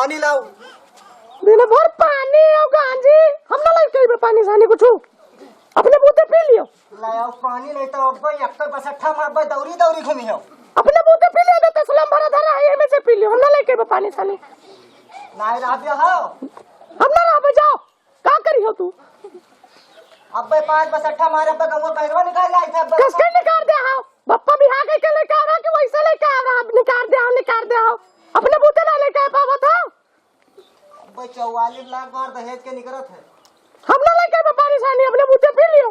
पानी लाओ। दिन भर पानी और गांजी हम ना लगे कहीं पानी सानी कुछ अपने बूते पी लियो। लाओ पानी नहीं तो अब एक बसट्ठा मार दौरी दौरी घूमी हो। अपने बूते पी लियो तो सलाम भरा धरा है में से पी लियो हम ना लगे कहीं पानी सानी ना रह हो हम ना रह जाओ का करी हो तू अब 5 बसट्ठा मारे अब गंगो पैरवा निकाल आई थे। किसके निकाल दे आओ बप्पा भी आ गए के लेके आ रहा कि वैसे लेके आ रहा निकाल दे आओ अपने बूते ना लेके आ पावत हो। 44 लाख बार दहेज के निकलत है। हम ना लेके पानी सानी अपने बूते पी लियो।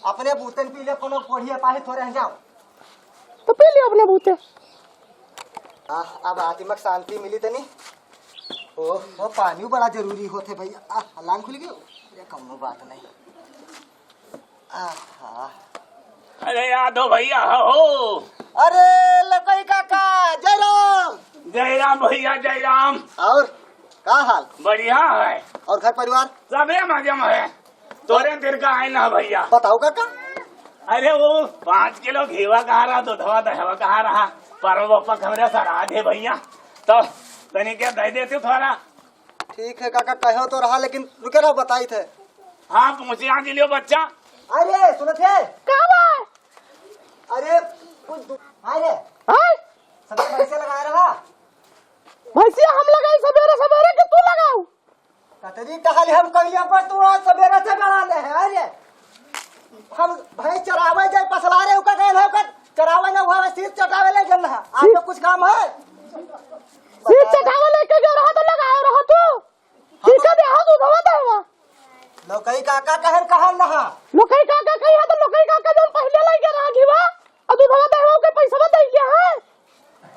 अपने बूतन पी ले कोनो कोढ़िया पाही थोड़े हैं जाओ तो पी लियो अपने बूते। अब आत्मिक शांति मिली तनी। ओ पानी बड़ा जरूरी होते भैया। लांग खुल गयो ये कम बात नहीं। अरे यादव भैया हो। अरे लकई काका जय राम। जय राम भैया जय राम। और का हाल? बढ़िया है। और घर परिवार सबे मजे में है। तोरे देर का आए ना भैया। बताओ काका। अरे वो 5 किलो घीवा कहा रहा दूधवा दहवा कहा रहा परम बप्पा हमरे सराध है भैया तो तनी क्या दे देते थोड़ा। ठीक है काका कहो तो रहा लेकिन रुके रहो बताई थे। हाँ पहुँचे के लिए बच्चा। अरे सुनो थे अरे कुछ अरे सब पैसे लगा रहा भैंसिया हम लगाई सवेरे सवेरे कि तू लगाऊ कतरी टहल हम कहिया पर तू आज सवेरे से गड़ा ले है। अरे हम भैंस चरावे जाए पसला रे ओका कहल है चरावे ना हुआ सीट चटावे ले जन है आज तो कुछ काम है। सीट चटावे लेके जो रहा तो लगाओ रहा तू ठीक है दे हां दूधवा देवा लोकई काका कहन नहा लोकई काका कही है तो लोकई काका जब पहले लगे रहा घीवा और दूधवा देवा के पैसा दे गया है।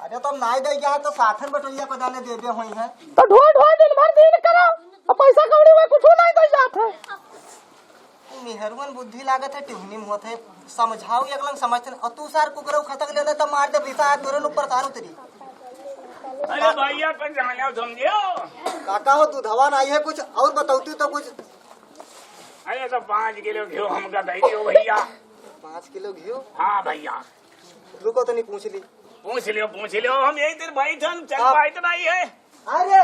अरे तो नाई दे गया है तो साथन बटोलिया को दाने दे दे हुई है तो ढोल दिन भर दिन करो और पैसा कौड़ी में कुछ नहीं दे जात है। निहरवन बुद्धि लागत है टिहनी मुहत है समझाओ अगला समझते और तू सार कुकरो खतक लेले तो मार दे पैसा तुरंत ऊपर तारो तेरी। अरे भैया कुछ जाने समझियो काका हो दूधवा नहीं है कुछ और बताऊती तो कुछ। अरे तो 5 किलो घी हमका दे दियो भैया। 5 किलो घी? हाँ भैया रुको तो नहीं पूछ लियो हम यही दिन बैठन चल पाए तो नहीं है। अरे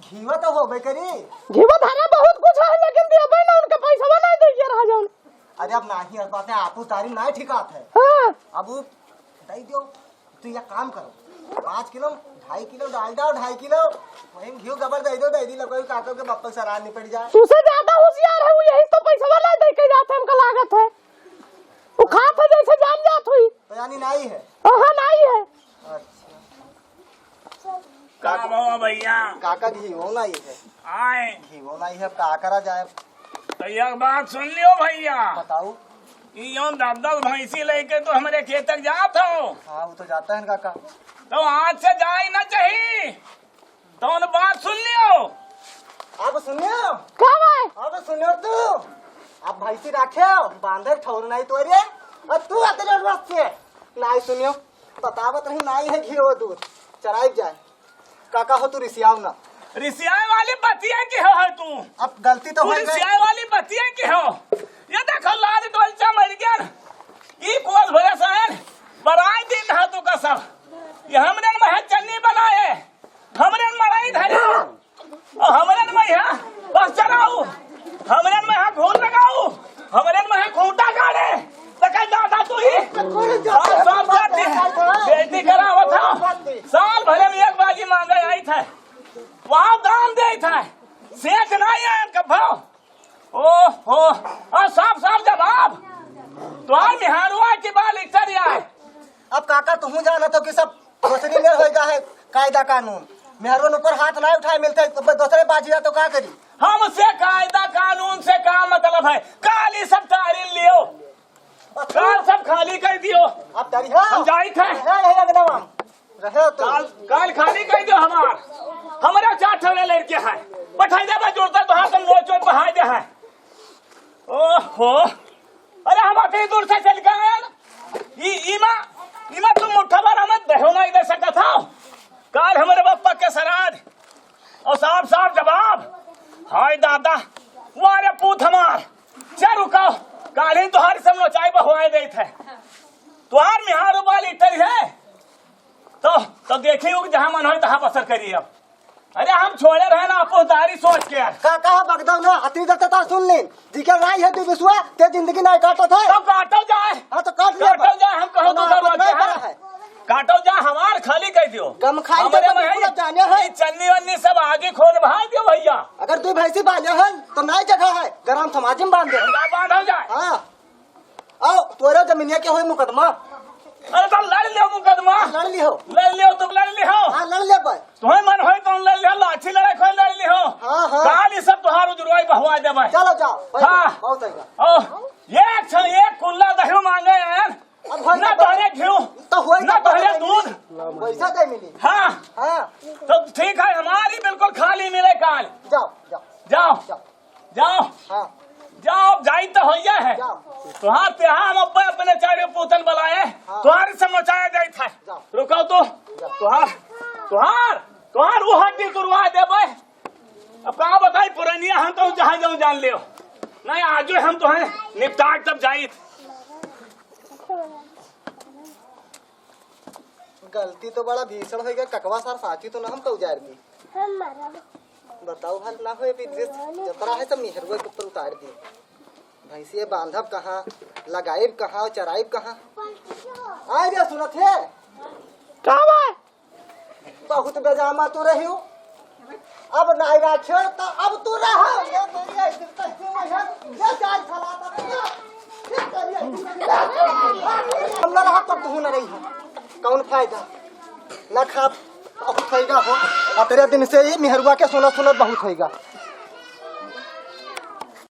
घीवा तो हो करी घीवा धारा बहुत कुछ है लेकिन दिया भाई ना उनका पैसा नहीं दे रहा जान। अरे अब नहीं अब बात है आपू तारी नहीं ठिकात है। अब दे दियो तू ये काम करो 5 किलो 2.5 किलो डाल दो 2.5 किलो वही घी गबर दे दो दे दी लगो काको के बप्पा सरार निपट जाए। तुझसे ज्यादा होशियार है वो यही तो पैसा वाला दे के जाते हमका लागत है वो खात है जैसे जान जात हुई तो यानी नहीं है। हाँ नहीं है। काम हो भैया काका घी हो नहीं है आए घी हो नहीं है का करा जाए। तो एक बात सुन लियो भैया बताओ। यो 10 भैंसी लेके तो हमारे खेत तक जात हो। हाँ वो तो जाता है काका। तो आज से जाए ना चाहिए तो उन बात सुन लियो। अब सुनियो कब है अब सुनियो तू अब भैंसी रखे बांधर ठौर नहीं तो रे और तू अतरे रख से नहीं सुनियो बतावत रही नहीं है घी हो दूध चराई जाए। काका हो तू रिसियाव ना रिसियाई वाली बतिया की हो तू। अब गलती तो हो रिसियाई वाली बतिया की हो ये देखो लाल डोलचा मर गया ई कोस भैया साहब बराई दिन है तू का सब ये हमरे में चन्नी बनाए हमरे मड़ाई धरे और हमरे में यहाँ बस चलाऊ हमरे में यहाँ घूर लगाऊ हमरे में यहाँ खूंटा गाड़े तो कहीं दादा तू ही सब जाती बेटी करावत था साल भरे में एक बाजी मांगे आई था वहाँ दाम दे था सेठ नहीं है इनका भाव ओहो और साफ जवाब तुम्हार मिहारुआ की बाल इतर है। अब काका तू जाना तो कि सब दूसरी ले होगा है कायदा कानून मेहरवन ऊपर हाथ नहीं उठाए मिलते दूसरे बाजी तो क्या करी। हमसे कायदा कानून से क्या मतलब है काली सब तारीन लियो काल सब खाली कर दियो। अब तारी हाँ जाई थे रहे तो काल खाली कर दियो हमारा 4 ठगड़े लड़के हैं बैठाई दे जोड़ता तो हाथ नोच चोट बहाई दे है। ओहो अरे हम अतरी दूर से चल गए इमा तुम मुठ्ठा भर हमें दहो नहीं दे सकता था काल हमारे बप्पा के सराद और साफ जवाब हाय दादा वारे पूत हमार चल रुको काल ही तुहारी सब नोचाई बहुआए दे थे तुहार मिहार वाली इतरी है तो तो देखी जहाँ मन हो तहाँ बसर करिए अब। अरे हम छोड़े रहे ना आपो तारी सोच के यार। का कहा बगदाव ना अति जब तक सुन ले जिकर राय है तू विश्वा ते जिंदगी नहीं काटो था। तो काटो जाए। हां तो काट ले काटो जाए हम कहो तो दरवाजा है काटो जा हमार खाली कह दियो। गम खाई हमारे तो में पूरा जाने है चन्नी वन्नी सब आगे खोल भाई दियो भैया। अगर तू भैंसी बांधे है तो नहीं जगह है गरम समाज में बांध दे बांधा जाए। हां आओ तोरे जमीनिया के होई मुकदमा। अरे तो लड़ लियो मुकदमा। लड़ लियो तुम लड़ लियो। हां लड़ ले भाई तुम्हें मन होई तो लड़ लियो लाठी लड़ाई खोल लड़ लियो। हां हां काल ये सब तुहार उजरवाई बहुआ दे भाई। चलो जाओ हाँ। बहुत आएगा ओ एक कुल्ला दही मांगे यार ना तोहरे घिउ तो होई ना तोहरे दूध पैसा दे मिली। हाँ हां तो ठीक है हमारी बिल्कुल खाली मिले काल। जाओ जाओ जाओ जाओ जाओ हां जाओ जाई तो होइया है। जाओ तुहार त्योहार हम अब्बे अपने चारे पुतल बुलाए तुहार से मचाया जाई था। रुको तो तुहार तुहार तुहार वो हड्डी तुरवा दे भाई। अब कहाँ बताई पुरानिया हम तो जहाँ जाऊँ जान लियो नहीं आज हम तो हैं निपटार तब जाई। गलती तो बड़ा भीषण हो गया ककवा सार साथी तो ना हम तो उजार दी बताओ भाल ना हो जतरा है सब मेहरवा के ऊपर उतार दी भैंसिए बांधब कहाँ लगाइब कहाँ चराइब कहाँ आए रे सुनत है का भाई बहुत बेजामा तू रही हो अब नहीं राखे तो अब तू रहा ये मेरी ऐसी तस्वीर में है ये चार फलाता हम ना रहा तब तू न रही है कौन फायदा ना खा बहुत होगा हो तेरे दिन से ही मेहरुआ के सुना बहुत होगा।